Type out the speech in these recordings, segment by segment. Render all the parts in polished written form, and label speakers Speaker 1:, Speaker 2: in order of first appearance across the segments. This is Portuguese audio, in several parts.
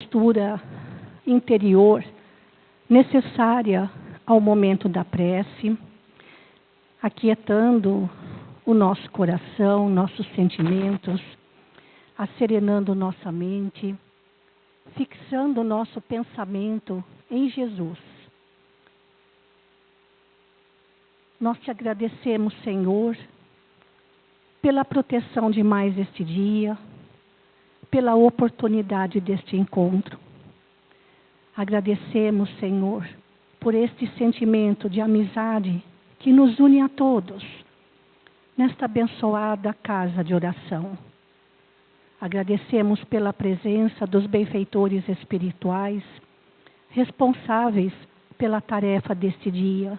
Speaker 1: Postura interior necessária ao momento da prece, aquietando o nosso coração, nossos sentimentos, asserenando nossa mente, fixando o nosso pensamento em Jesus. Nós te agradecemos, Senhor, pela proteção de mais este dia, pela oportunidade deste encontro. Agradecemos, Senhor, por este sentimento de amizade que nos une a todos, nesta abençoada casa de oração. Agradecemos pela presença dos benfeitores espirituais, responsáveis pela tarefa deste dia.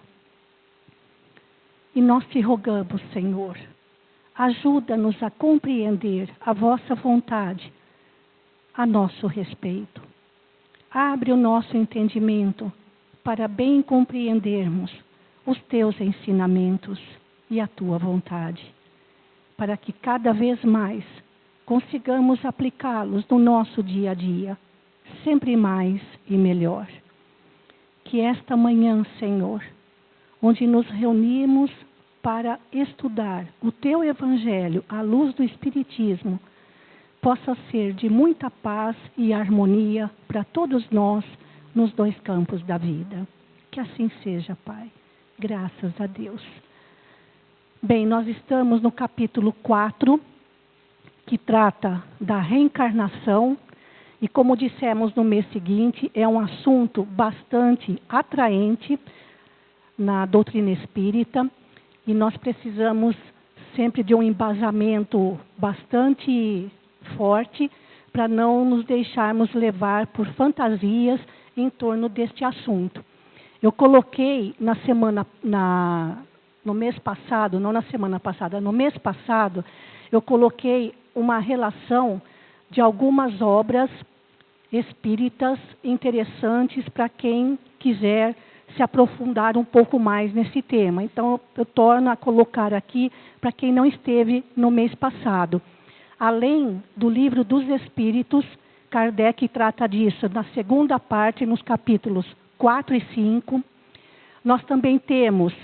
Speaker 1: E nós te rogamos, Senhor, ajuda-nos a compreender a vossa vontade a nosso respeito. Abre o nosso entendimento para bem compreendermos os teus ensinamentos e a tua vontade, para que cada vez mais consigamos aplicá-los no nosso dia a dia, sempre mais e melhor. Que esta manhã, Senhor, onde nos reunimos para estudar o teu Evangelho à luz do Espiritismo, possa ser de muita paz e harmonia para todos nós nos dois campos da vida. Que assim seja, Pai. Graças a Deus. Bem, nós estamos no capítulo 4, que trata da reencarnação. E como dissemos no mês seguinte, é um assunto bastante atraente na doutrina espírita. E nós precisamos sempre de um embasamento bastante forte para não nos deixarmos levar por fantasias em torno deste assunto. Eu coloquei no mês passado, eu coloquei uma relação de algumas obras espíritas interessantes para quem quiser se aprofundar um pouco mais nesse tema. Então, eu torno a colocar aqui para quem não esteve no mês passado. Além do Livro dos Espíritos, Kardec trata disso na segunda parte, nos capítulos 4 e 5. Nós também temos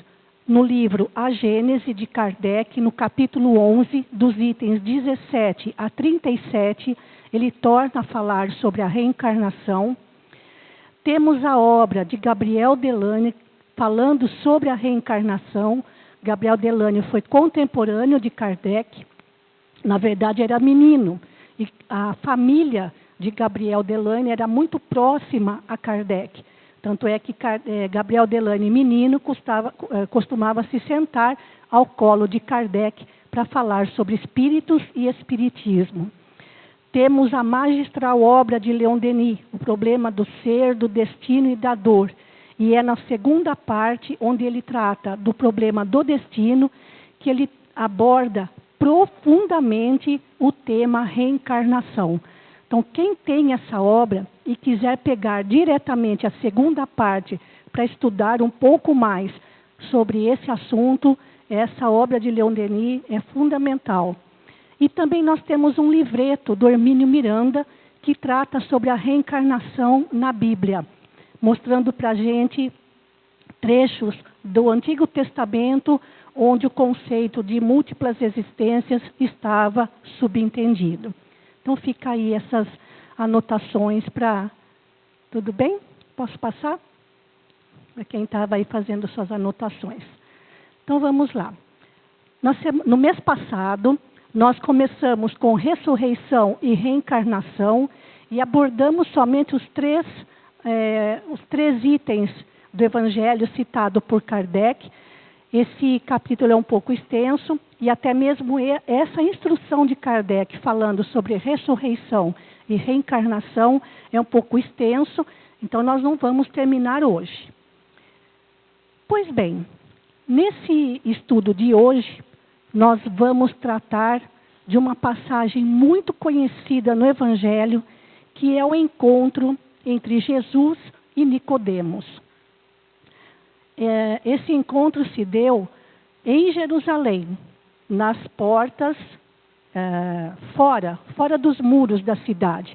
Speaker 1: no livro A Gênese de Kardec, no capítulo 11, dos itens 17 a 37, ele torna a falar sobre a reencarnação. Temos a obra de Gabriel Delane falando sobre a reencarnação. Gabriel Delane foi contemporâneo de Kardec. Na verdade, era menino. E a família de Gabriel Delane era muito próxima a Kardec. Tanto é que Gabriel Delane, menino, costumava se sentar ao colo de Kardec para falar sobre espíritos e espiritismo. Temos a magistral obra de Leon Denis, O Problema do Ser, do Destino e da Dor. E é na segunda parte, onde ele trata do problema do destino, que ele aborda profundamente o tema reencarnação. Então, quem tem essa obra e quiser pegar diretamente a segunda parte para estudar um pouco mais sobre esse assunto, essa obra de Leon Denis é fundamental. E também nós temos um livreto do Hermínio Miranda que trata sobre a reencarnação na Bíblia, mostrando para a gente trechos do Antigo Testamento onde o conceito de múltiplas existências estava subentendido. Então fica aí essas anotações para... Tudo bem? Posso passar? Para quem estava aí fazendo suas anotações. Então vamos lá. No mês passado, nós começamos com ressurreição e reencarnação e abordamos somente os três itens do Evangelho citado por Kardec. Esse capítulo é um pouco extenso e até mesmo essa instrução de Kardec falando sobre ressurreição e reencarnação é um pouco extenso, então nós não vamos terminar hoje. Pois bem, nesse estudo de hoje, nós vamos tratar de uma passagem muito conhecida no Evangelho, que é o encontro entre Jesus e Nicodemos. Esse encontro se deu em Jerusalém, nas portas, fora dos muros da cidade.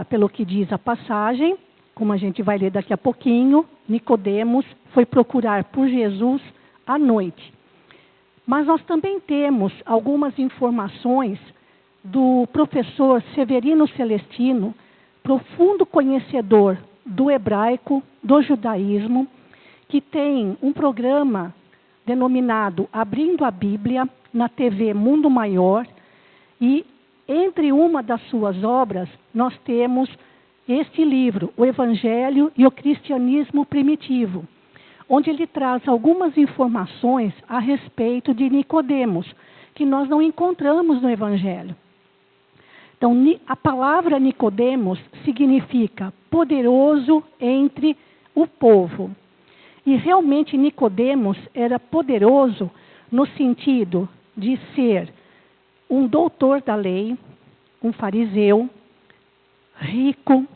Speaker 1: pelo que diz a passagem, como a gente vai ler daqui a pouquinho, Nicodemos foi procurar por Jesus à noite. Mas nós também temos algumas informações do professor Severino Celestino, profundo conhecedor do hebraico, do judaísmo, que tem um programa denominado Abrindo a Bíblia, na TV Mundo Maior, e entre uma das suas obras, nós temos este livro, O Evangelho e o Cristianismo Primitivo, onde ele traz algumas informações a respeito de Nicodemos, que nós não encontramos no Evangelho. Então, a palavra Nicodemos significa poderoso entre o povo. E realmente Nicodemos era poderoso no sentido de ser um doutor da lei, um fariseu, rico,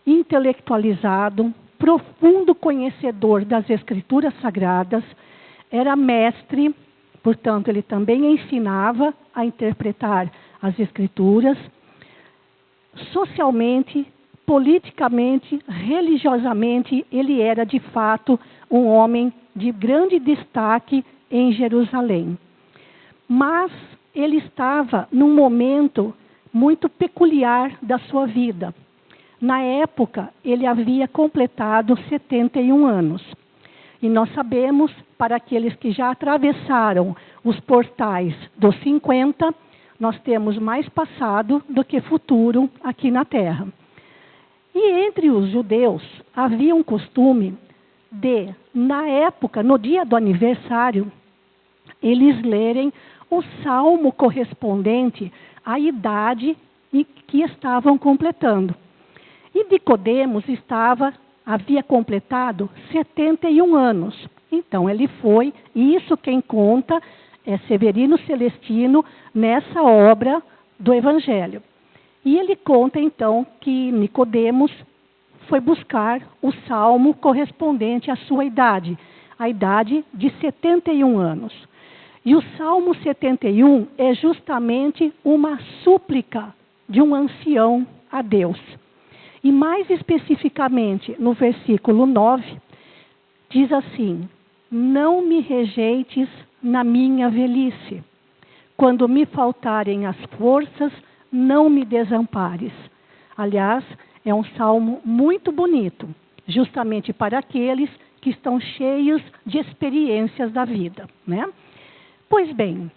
Speaker 1: intelectualizado, profundo conhecedor das Escrituras Sagradas, era mestre, portanto, ele também ensinava a interpretar as Escrituras, socialmente, politicamente, religiosamente, ele era de fato um homem de grande destaque em Jerusalém. Mas ele estava num momento muito peculiar da sua vida. Na época, ele havia completado 71 anos. E nós sabemos, para aqueles que já atravessaram os portais dos 50, nós temos mais passado do que futuro aqui na Terra. E entre os judeus, havia um costume de, na época, no dia do aniversário, eles lerem o salmo correspondente à idade que estavam completando. E Nicodemos havia completado 71 anos. Então ele foi, e isso quem conta é Severino Celestino nessa obra do Evangelho. E ele conta então que Nicodemos foi buscar o salmo correspondente à sua idade, a idade de 71 anos. E o Salmo 71 é justamente uma súplica de um ancião a Deus. E mais especificamente, no versículo 9, diz assim: não me rejeites na minha velhice. Quando me faltarem as forças, não me desampares. Aliás, é um salmo muito bonito, justamente para aqueles que estão cheios de experiências da vida, né? Pois bem,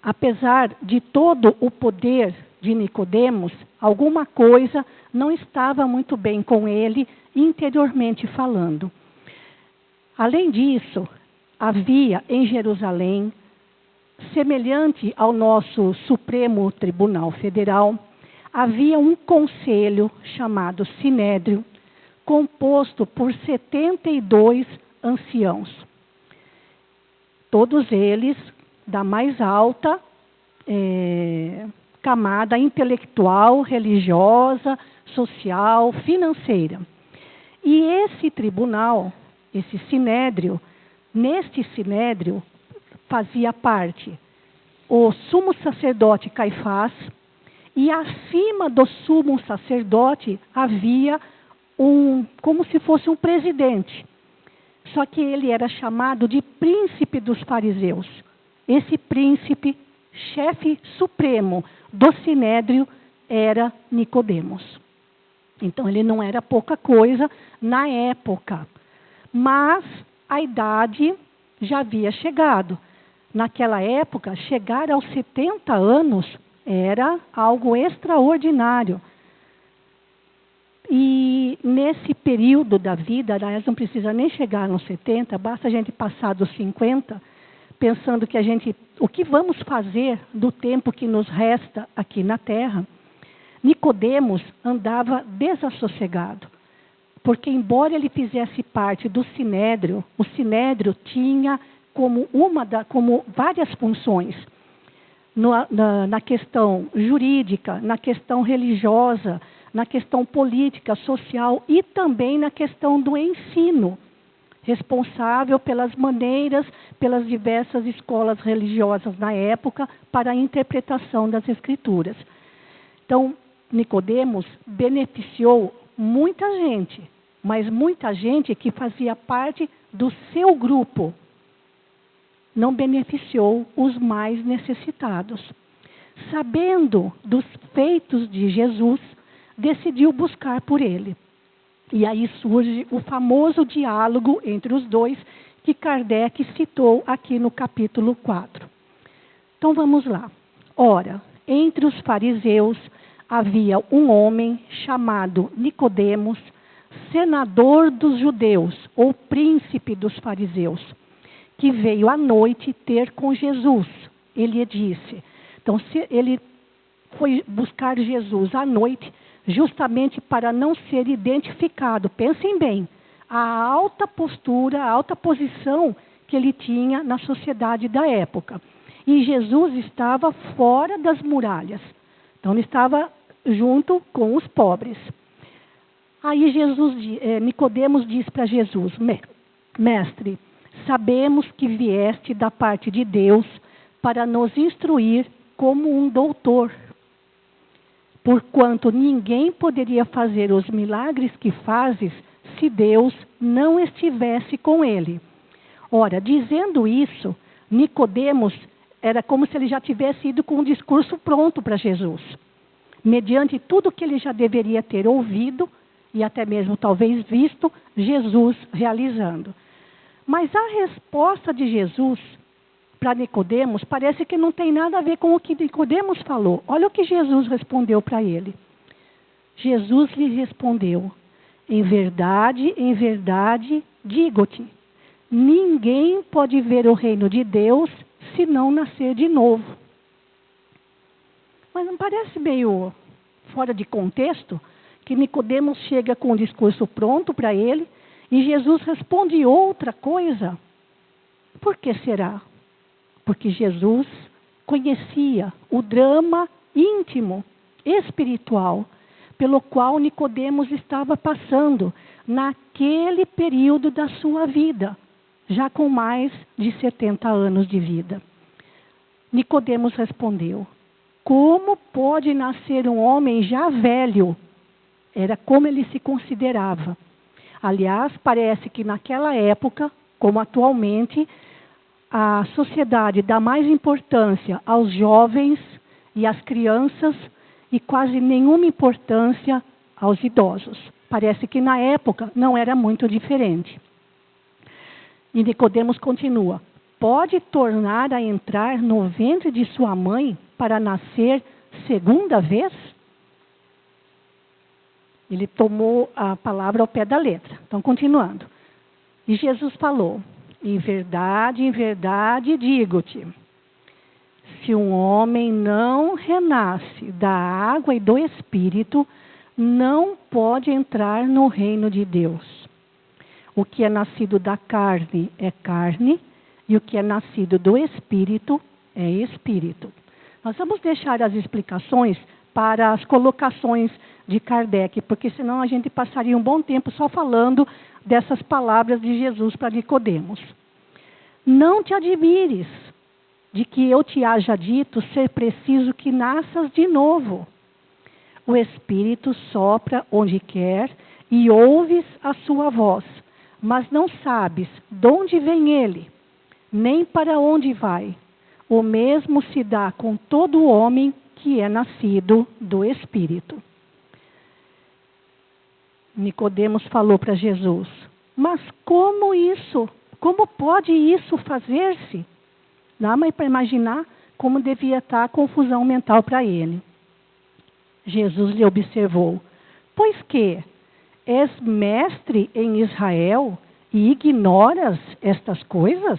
Speaker 1: apesar de todo o poder de Nicodemos, alguma coisa não estava muito bem com ele, interiormente falando. Além disso, havia em Jerusalém, semelhante ao nosso Supremo Tribunal Federal, havia um conselho chamado Sinédrio, composto por 72 anciãos. Todos eles da mais alta camada intelectual, religiosa, social, financeira. E esse tribunal, esse sinédrio, neste sinédrio fazia parte o sumo sacerdote Caifás, e acima do sumo sacerdote havia como se fosse um presidente. Só que ele era chamado de príncipe dos fariseus. Esse príncipe, chefe supremo do sinédrio, era Nicodemos. Então ele não era pouca coisa na época. Mas a idade já havia chegado. Naquela época, chegar aos 70 anos era algo extraordinário. E nesse período da vida, aliás, não precisa nem chegar nos 70, basta a gente passar dos 50, pensando que o que vamos fazer do tempo que nos resta aqui na Terra. Nicodemos andava desassossegado, porque embora ele fizesse parte do sinédrio, o sinédrio tinha como várias funções na questão jurídica, na questão religiosa, na questão política, social e também na questão do ensino, responsável pelas diversas escolas religiosas na época para a interpretação das Escrituras. Então, Nicodemos beneficiou muita gente, mas muita gente que fazia parte do seu grupo. Não beneficiou os mais necessitados. Sabendo dos feitos de Jesus, decidiu buscar por ele. E aí surge o famoso diálogo entre os dois, que Kardec citou aqui no capítulo 4. Então vamos lá. Ora, entre os fariseus havia um homem chamado Nicodemos, senador dos judeus, ou príncipe dos fariseus, que veio à noite ter com Jesus. Ele disse, então ele foi buscar Jesus à noite, justamente para não ser identificado. Pensem bem, a alta postura, a alta posição que ele tinha na sociedade da época. E Jesus estava fora das muralhas. Então ele estava junto com os pobres. Aí Nicodemos diz para Jesus, mestre, sabemos que vieste da parte de Deus para nos instruir como um doutor. Porquanto ninguém poderia fazer os milagres que fazes se Deus não estivesse com ele. Ora, dizendo isso, Nicodemos era como se ele já tivesse ido com um discurso pronto para Jesus. Mediante tudo que ele já deveria ter ouvido e até mesmo talvez visto Jesus realizando. Mas a resposta de Jesus para Nicodemos parece que não tem nada a ver com o que Nicodemos falou. Olha o que Jesus respondeu para ele. Jesus lhe respondeu, em verdade, digo-te, ninguém pode ver o reino de Deus se não nascer de novo. Mas não parece meio fora de contexto que Nicodemos chega com um discurso pronto para ele e Jesus responde outra coisa? Por que será? Porque Jesus conhecia o drama íntimo, espiritual, pelo qual Nicodemos estava passando naquele período da sua vida, já com mais de 70 anos de vida. Nicodemos respondeu, como pode nascer um homem já velho? Era como ele se considerava. Aliás, parece que naquela época, como atualmente, a sociedade dá mais importância aos jovens e às crianças e quase nenhuma importância aos idosos. Parece que na época não era muito diferente. E Nicodemos continua, pode tornar a entrar no ventre de sua mãe para nascer segunda vez? Ele tomou a palavra ao pé da letra. Então, continuando. E Jesus falou, em verdade, digo-te, se um homem não renasce da água e do Espírito, não pode entrar no reino de Deus. O que é nascido da carne é carne, e o que é nascido do Espírito é Espírito. Nós vamos deixar as explicações para as colocações de Kardec, porque senão a gente passaria um bom tempo só falando dessas palavras de Jesus para Nicodemos. Não te admires de que eu te haja dito ser preciso que nasças de novo. O Espírito sopra onde quer e ouves a sua voz, mas não sabes de onde vem ele, nem para onde vai. O mesmo se dá com todo homem que é nascido do Espírito. Nicodemos falou para Jesus, mas como isso? Como pode isso fazer-se? Dá para imaginar como devia estar a confusão mental para ele. Jesus lhe observou, pois que és mestre em Israel e ignoras estas coisas?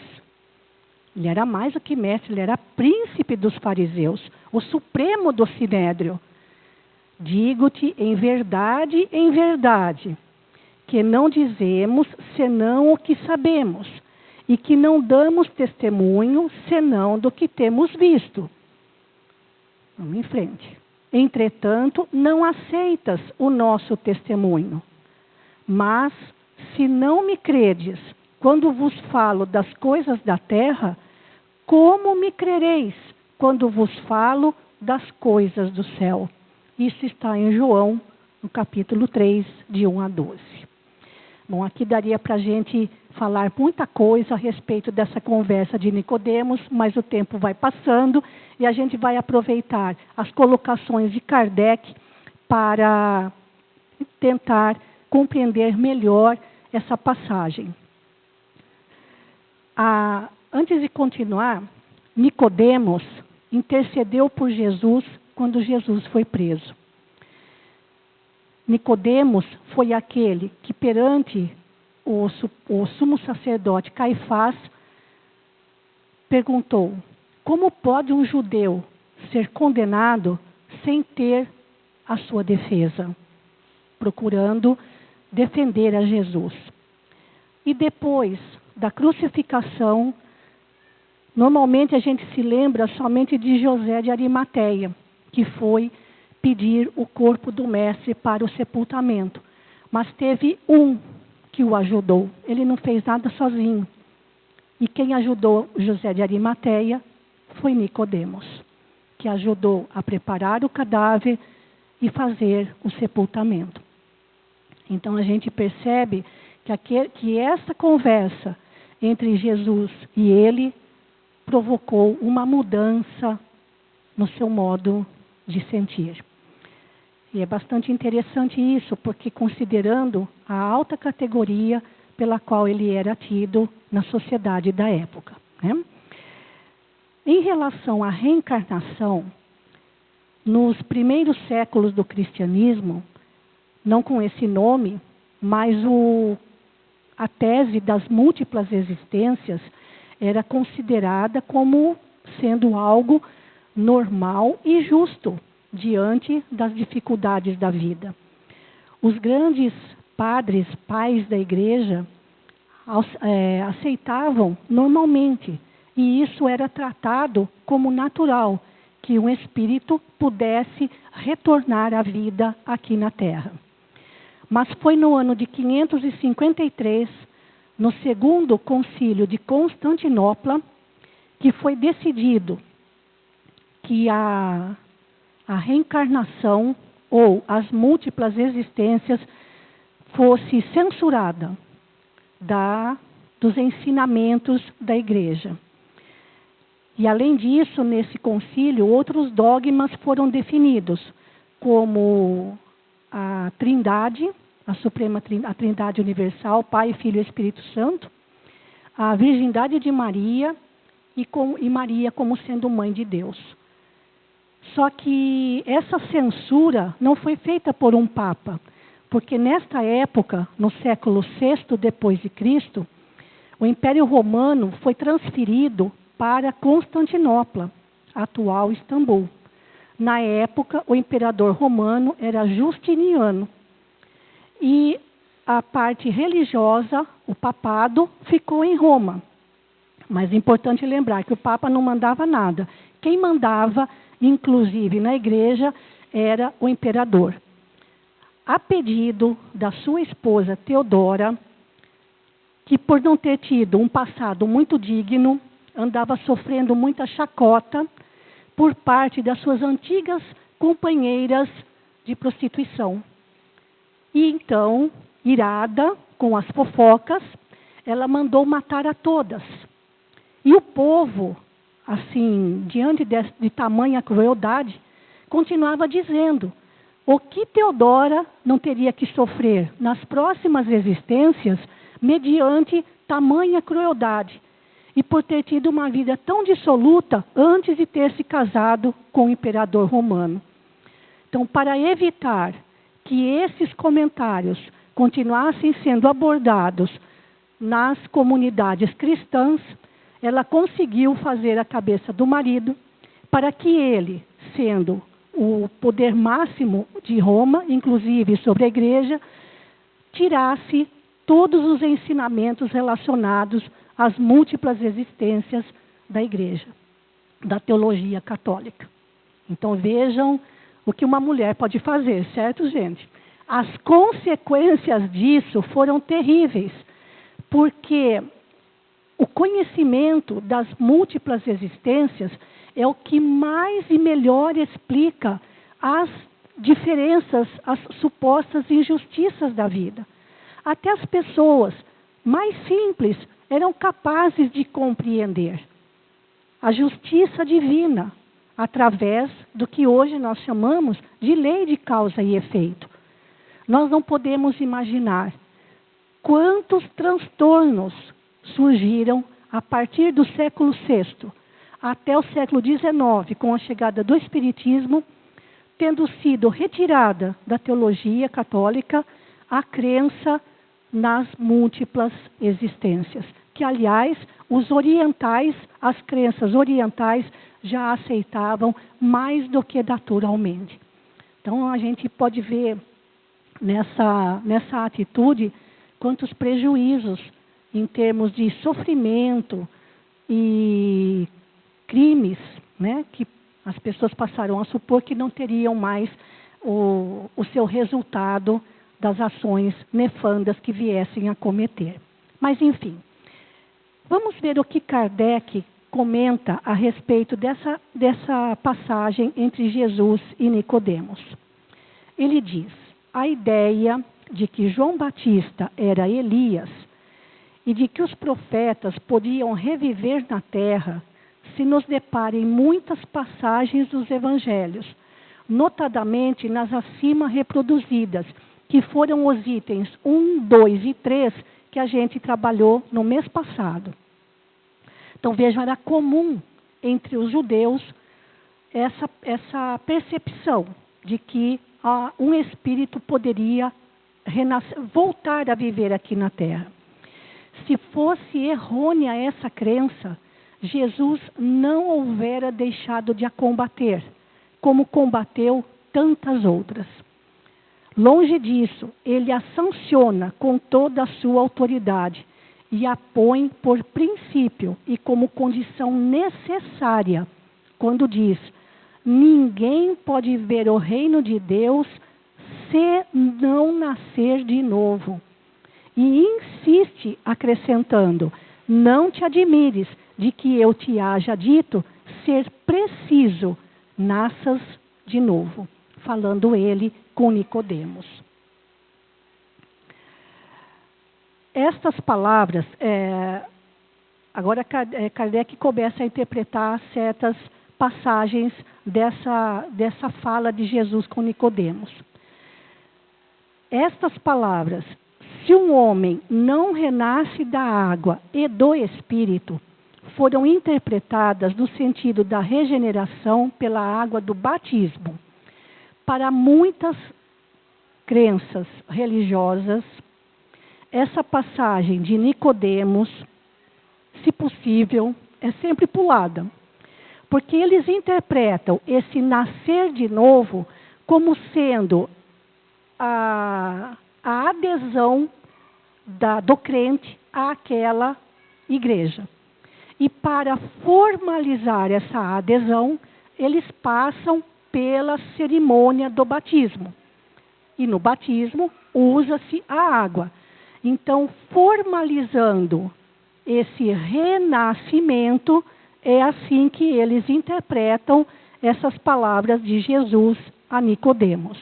Speaker 1: Ele era mais do que mestre, ele era príncipe dos fariseus, o supremo do sinédrio. Digo-te em verdade, que não dizemos senão o que sabemos, e que não damos testemunho senão do que temos visto. Vamos em frente. Entretanto, não aceitas o nosso testemunho. Mas, se não me credes, quando vos falo das coisas da terra, como me crereis quando vos falo das coisas do céu? Isso está em João, no capítulo 3, de 1 a 12. Bom, aqui daria para a gente falar muita coisa a respeito dessa conversa de Nicodemos, mas o tempo vai passando e a gente vai aproveitar as colocações de Kardec para tentar compreender melhor essa passagem. Antes de continuar, Nicodemos intercedeu por Jesus quando Jesus foi preso. Nicodemos foi aquele que perante o sumo sacerdote Caifás perguntou: como pode um judeu ser condenado sem ter a sua defesa? Procurando defender a Jesus. E depois da crucificação, normalmente a gente se lembra somente de José de Arimateia, que foi pedir o corpo do mestre para o sepultamento. Mas teve um que o ajudou. Ele não fez nada sozinho. E quem ajudou José de Arimateia foi Nicodemos, que ajudou a preparar o cadáver e fazer o sepultamento. Então a gente percebe que essa conversa entre Jesus e ele provocou uma mudança no seu modo de sentir. E é bastante interessante isso, porque considerando a alta categoria pela qual ele era tido na sociedade da época, né? Em relação à reencarnação, nos primeiros séculos do cristianismo, não com esse nome, mas a tese das múltiplas existências era considerada como sendo algo normal e justo diante das dificuldades da vida. Os grandes padres, pais da igreja, aceitavam normalmente, e isso era tratado como natural, que um espírito pudesse retornar à vida aqui na Terra. Mas foi no ano de 553, no segundo concílio de Constantinopla, que foi decidido que a reencarnação ou as múltiplas existências fosse censurada dos ensinamentos da igreja. E além disso, nesse concílio, outros dogmas foram definidos, como a Trindade, a Trindade Universal, Pai, Filho e Espírito Santo, a virgindade de Maria e Maria como sendo mãe de Deus. Só que essa censura não foi feita por um papa, porque nesta época, no século VI depois de Cristo, o Império Romano foi transferido para Constantinopla, atual Istambul. Na época, o imperador romano era Justiniano. E a parte religiosa, o papado, ficou em Roma. Mas é importante lembrar que o Papa não mandava nada. Quem mandava, inclusive na igreja, era o imperador. A pedido da sua esposa Teodora, que por não ter tido um passado muito digno, andava sofrendo muita chacota por parte das suas antigas companheiras de prostituição. E então, irada com as fofocas, ela mandou matar a todas. E o povo, assim, diante de tamanha crueldade, continuava dizendo: o que Teodora não teria que sofrer nas próximas existências mediante tamanha crueldade, e por ter tido uma vida tão dissoluta antes de ter se casado com o imperador romano. Então, para evitar que esses comentários continuassem sendo abordados nas comunidades cristãs, ela conseguiu fazer a cabeça do marido para que ele, sendo o poder máximo de Roma, inclusive sobre a igreja, tirasse todos os ensinamentos relacionados às múltiplas existências da igreja, da teologia católica. Então vejam o que uma mulher pode fazer, certo, gente? As consequências disso foram terríveis, porque o conhecimento das múltiplas existências é o que mais e melhor explica as diferenças, as supostas injustiças da vida. Até as pessoas mais simples eram capazes de compreender a justiça divina através do que hoje nós chamamos de lei de causa e efeito. Nós não podemos imaginar quantos transtornos surgiram a partir do século VI até o século XIX, com a chegada do Espiritismo, tendo sido retirada da teologia católica a crença nas múltiplas existências, que, aliás, os orientais, as crenças orientais já aceitavam mais do que naturalmente. Então, a gente pode ver nessa atitude quantos prejuízos em termos de sofrimento e crimes, né, que as pessoas passaram a supor que não teriam mais o seu resultado das ações nefandas que viessem a cometer. Mas, enfim, vamos ver o que Kardec comenta a respeito dessa passagem entre Jesus e Nicodemos. Ele diz: a ideia de que João Batista era Elias e de que os profetas podiam reviver na terra se nos depara em muitas passagens dos evangelhos, notadamente nas acima reproduzidas, que foram os itens 1, 2 e 3 que a gente trabalhou no mês passado. Então, vejam, era comum entre os judeus essa percepção de que um espírito poderia voltar a viver aqui na terra. Se fosse errônea essa crença, Jesus não houvera deixado de a combater, como combateu tantas outras. Longe disso, ele a sanciona com toda a sua autoridade e a põe por princípio e como condição necessária, quando diz: ninguém pode ver o reino de Deus se não nascer de novo. E insiste acrescentando: não te admires de que eu te haja dito ser preciso nasças de novo. Falando ele com Nicodemos. Estas palavras, agora Kardec começa a interpretar certas passagens dessa fala de Jesus com Nicodemos. Estas palavras: se um homem não renasce da água e do Espírito, foram interpretadas no sentido da regeneração pela água do batismo. Para muitas crenças religiosas, essa passagem de Nicodemos, se possível, é sempre pulada, porque eles interpretam esse nascer de novo como sendo a adesão do crente àquela igreja. E para formalizar essa adesão, eles passam pela cerimônia do batismo. E no batismo usa-se a água. Então, formalizando esse renascimento, é assim que eles interpretam essas palavras de Jesus a Nicodemos.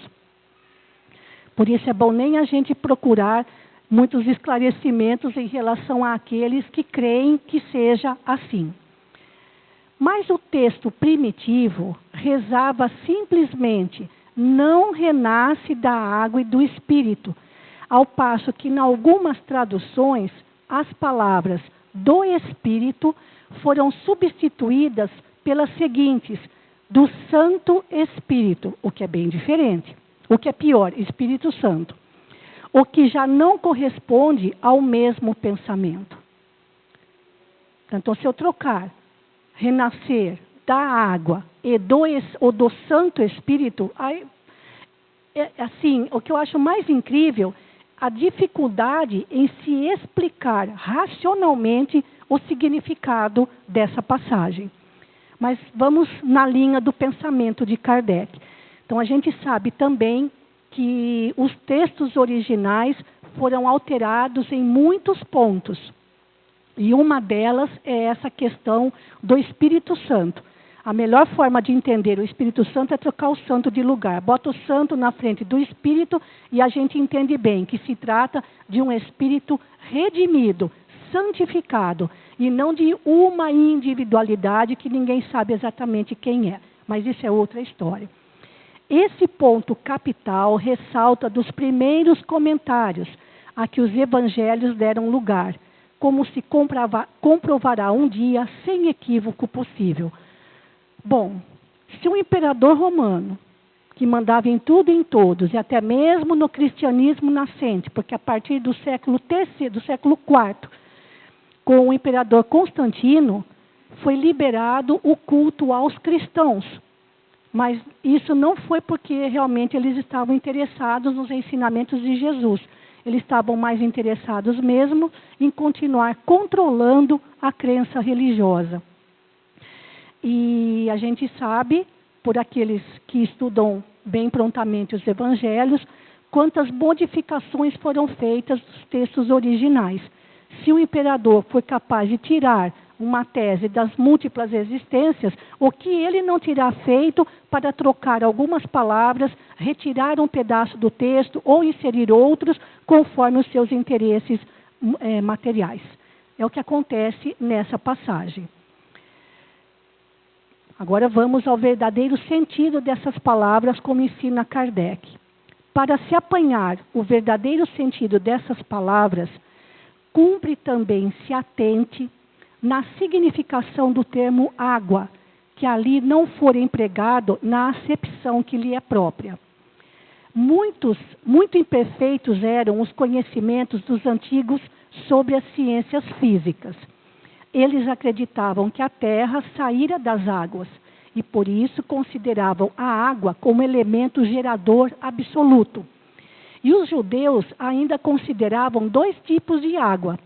Speaker 1: Por isso é bom nem a gente procurar muitos esclarecimentos em relação àqueles que creem que seja assim. Mas o texto primitivo rezava simplesmente: não renasce da água e do Espírito, ao passo que em algumas traduções as palavras do Espírito foram substituídas pelas seguintes: do Santo Espírito, o que é bem diferente, o que é pior, Espírito Santo, o que já não corresponde ao mesmo pensamento. Então, se eu trocar renascer da água e do Santo Espírito, assim, o que eu acho mais incrível, a dificuldade em se explicar racionalmente o significado dessa passagem. Mas vamos na linha do pensamento de Kardec. Então, a gente sabe também que os textos originais foram alterados em muitos pontos. E uma delas é essa questão do Espírito Santo. A melhor forma de entender o Espírito Santo é trocar o santo de lugar. Bota o santo na frente do Espírito e a gente entende bem que se trata de um Espírito redimido, santificado, e não de uma individualidade que ninguém sabe exatamente quem é. Mas isso é outra história. Esse ponto capital ressalta dos primeiros comentários a que os evangelhos deram lugar, como se comprovará um dia sem equívoco possível. Bom, se um imperador romano, que mandava em tudo e em todos, e até mesmo no cristianismo nascente, porque a partir do século III, do século IV, com o imperador Constantino, foi liberado o culto aos cristãos. Mas isso não foi porque realmente eles estavam interessados nos ensinamentos de Jesus. Eles estavam mais interessados mesmo em continuar controlando a crença religiosa. E a gente sabe, por aqueles que estudam bem prontamente os evangelhos, quantas modificações foram feitas dos textos originais. Se o imperador foi capaz de tirar uma tese das múltiplas existências, o que ele não terá feito para trocar algumas palavras, retirar um pedaço do texto ou inserir outros conforme os seus interesses materiais. É o que acontece nessa passagem. Agora vamos ao verdadeiro sentido dessas palavras, como ensina Kardec. Para se apanhar o verdadeiro sentido dessas palavras, cumpre também se atente na significação do termo água, que ali não for empregado na acepção que lhe é própria. Muito imperfeitos eram os conhecimentos dos antigos sobre as ciências físicas. Eles acreditavam que a terra saíra das águas e, por isso, consideravam a água como elemento gerador absoluto. E os judeus ainda consideravam dois tipos de água.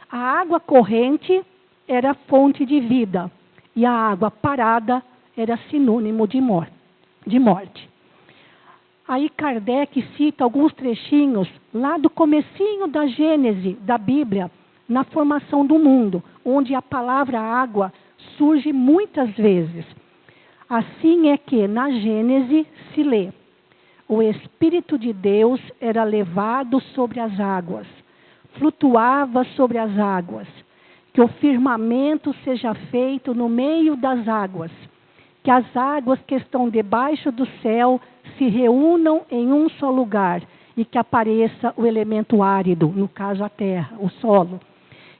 Speaker 1: A água corrente era fonte de vida e a água parada era sinônimo de morte. Aí Kardec cita alguns trechinhos lá do comecinho da Gênese da Bíblia, na formação do mundo, onde a palavra água surge muitas vezes. Assim é que na Gênese se lê: o Espírito de Deus era levado sobre as águas, flutuava sobre as águas, que o firmamento seja feito no meio das águas, que as águas que estão debaixo do céu se reúnam em um só lugar e que apareça o elemento árido, no caso a terra, o solo.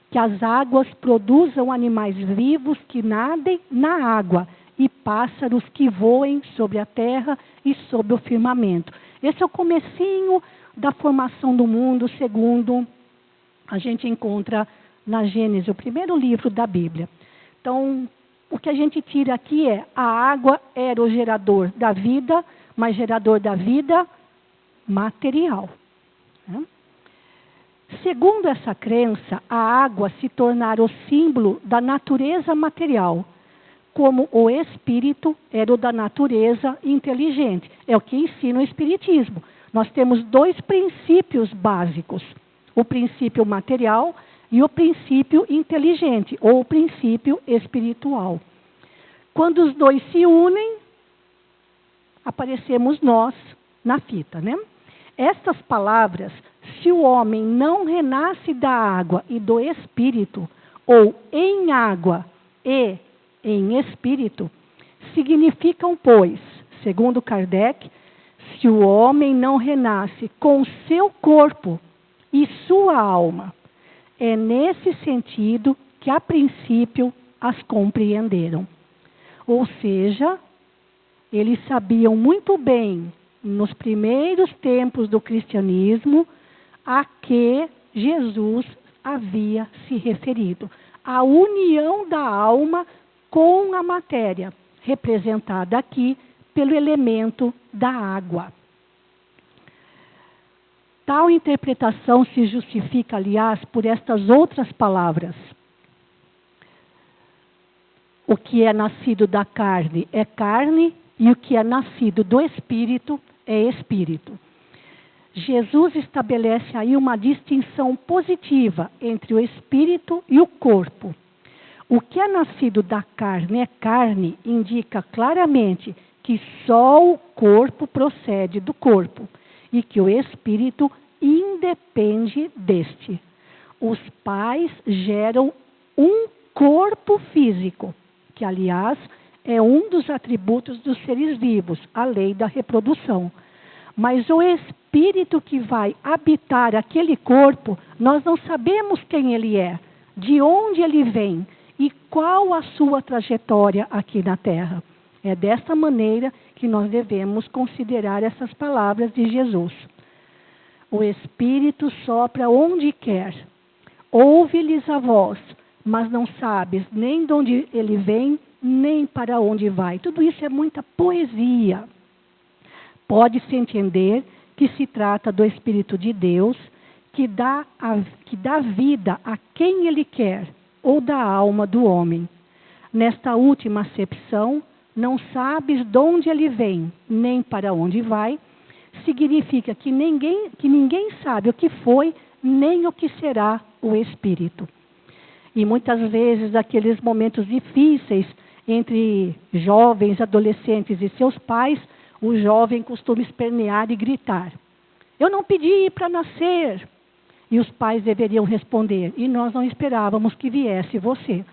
Speaker 1: Que as águas produzam animais vivos que nadem na água e pássaros que voem sobre a terra e sobre o firmamento. Esse é o comecinho da formação do mundo, segundo a gente encontra na Gênesis, o primeiro livro da Bíblia. Então, o que a gente tira aqui é: a água era o gerador da vida, mas gerador da vida material. Né? Segundo essa crença, a água se tornara o símbolo da natureza material, como o espírito era o da natureza inteligente. É o que ensina o Espiritismo. Nós temos dois princípios básicos: o princípio material e o princípio inteligente, ou o princípio espiritual. Quando os dois se unem, aparecemos nós na fita, né? Estas palavras, se o homem não renasce da água e do espírito, ou em água e em espírito, significam, pois, segundo Kardec, se o homem não renasce com seu corpo e sua alma. É nesse sentido que, a princípio, as compreenderam. Ou seja, eles sabiam muito bem, nos primeiros tempos do cristianismo, a que Jesus havia se referido. A união da alma com a matéria, representada aqui pelo elemento da água. Tal interpretação se justifica, aliás, por estas outras palavras. O que é nascido da carne é carne, e o que é nascido do espírito é espírito. Jesus estabelece aí uma distinção positiva entre o espírito e o corpo. O que é nascido da carne é carne, indica claramente que só o corpo procede do corpo e que o espírito independe deste. Os pais geram um corpo físico, que, aliás, é um dos atributos dos seres vivos, a lei da reprodução. Mas o espírito que vai habitar aquele corpo, nós não sabemos quem ele é, de onde ele vem e qual a sua trajetória aqui na Terra. É desta maneira que nós devemos considerar essas palavras de Jesus. O Espírito sopra onde quer, ouve-lhes a voz, mas não sabes nem de onde ele vem, nem para onde vai. Tudo isso é muita poesia. Pode-se entender que se trata do Espírito de Deus, que dá vida a quem ele quer, ou da alma do homem. Nesta última acepção, não sabes de onde ele vem, nem para onde vai, significa que ninguém sabe o que foi, nem o que será o Espírito. E muitas vezes, naqueles momentos difíceis entre jovens, adolescentes e seus pais, o jovem costuma espernear e gritar: eu não pedi para nascer. E os pais deveriam responder: e nós não esperávamos que viesse você.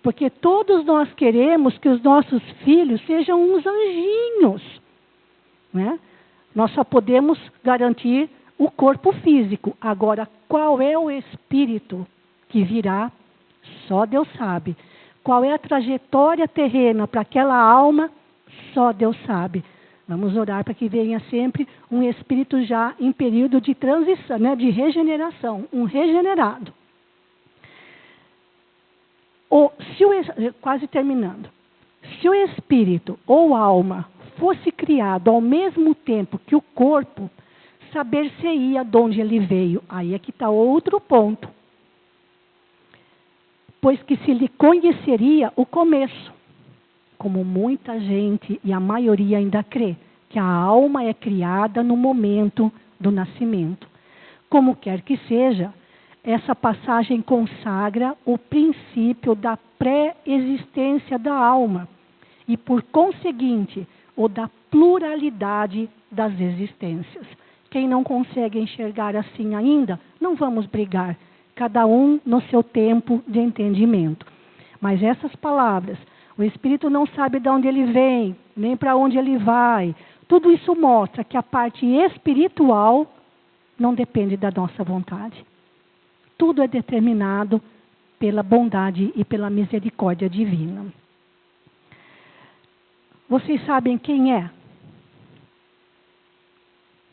Speaker 1: Porque todos nós queremos que os nossos filhos sejam uns anjinhos, né? Nós só podemos garantir o corpo físico. Agora, qual é o espírito que virá? Só Deus sabe. Qual é a trajetória terrena para aquela alma? Só Deus sabe. Vamos orar para que venha sempre um espírito já em período de transição, né, de regeneração, um regenerado. Quase terminando. Se o espírito ou alma fosse criado ao mesmo tempo que o corpo, saber-se-ia de onde ele veio. Aí é que está outro ponto. Pois que se lhe conheceria o começo. Como muita gente, e a maioria ainda crê, que a alma é criada no momento do nascimento. Como quer que seja, essa passagem consagra o princípio da pré-existência da alma e, por conseguinte, o da pluralidade das existências. Quem não consegue enxergar assim ainda, não vamos brigar, cada um no seu tempo de entendimento. Mas essas palavras, o Espírito não sabe de onde ele vem, nem para onde ele vai. Tudo isso mostra que a parte espiritual não depende da nossa vontade. Tudo é determinado pela bondade e pela misericórdia divina. Vocês sabem quem é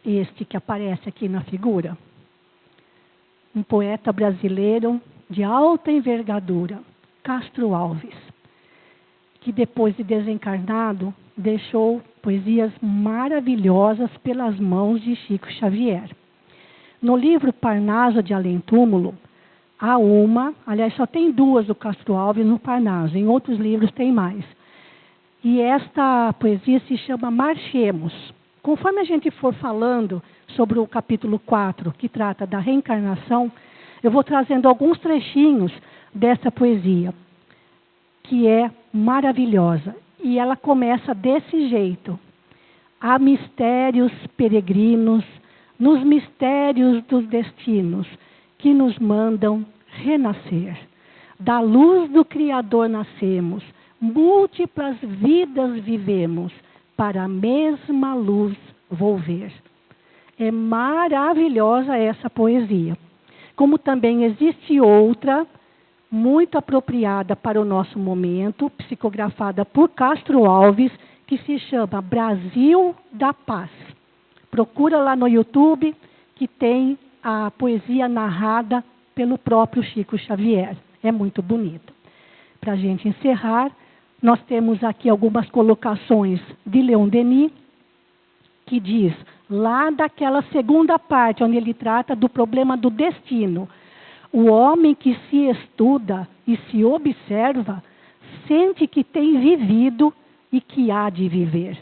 Speaker 1: este que aparece aqui na figura? Um poeta brasileiro de alta envergadura, Castro Alves, que depois de desencarnado, deixou poesias maravilhosas pelas mãos de Chico Xavier. No livro Parnaso de Além-Túmulo, há uma, aliás, só tem duas do Castro Alves no Parnaso, em outros livros tem mais. E esta poesia se chama Marchemos. Conforme a gente for falando sobre o capítulo 4, que trata da reencarnação, eu vou trazendo alguns trechinhos dessa poesia, que é maravilhosa. E ela começa desse jeito: há mistérios peregrinos nos mistérios dos destinos que nos mandam renascer. Da luz do Criador nascemos, múltiplas vidas vivemos, para a mesma luz volver. É maravilhosa essa poesia. Como também existe outra, muito apropriada para o nosso momento, psicografada por Castro Alves, que se chama Brasil da Paz. Procura lá no YouTube, que tem a poesia narrada pelo próprio Chico Xavier. É muito bonita. Para a gente encerrar, nós temos aqui algumas colocações de Leon Denis, que diz, lá daquela segunda parte, onde ele trata do problema do destino: o homem que se estuda e se observa, sente que tem vivido e que há de viver.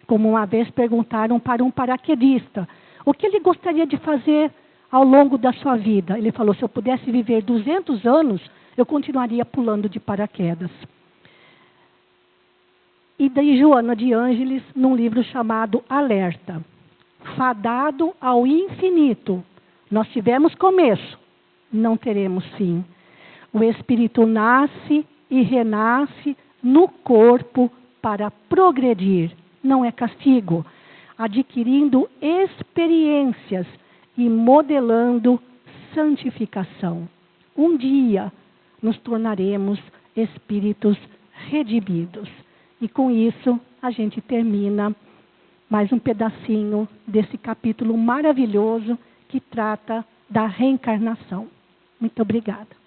Speaker 1: Como uma vez perguntaram para um paraquedista, o que ele gostaria de fazer ao longo da sua vida? Ele falou: se eu pudesse viver 200 anos, eu continuaria pulando de paraquedas. E daí Joana de Ângeles, num livro chamado Alerta. Fadado ao infinito. Nós tivemos começo, não teremos fim. O espírito nasce e renasce no corpo para progredir. Não é castigo. Adquirindo experiências e modelando santificação. Um dia nos tornaremos espíritos redimidos. E com isso a gente termina mais um pedacinho desse capítulo maravilhoso que trata da reencarnação. Muito obrigada.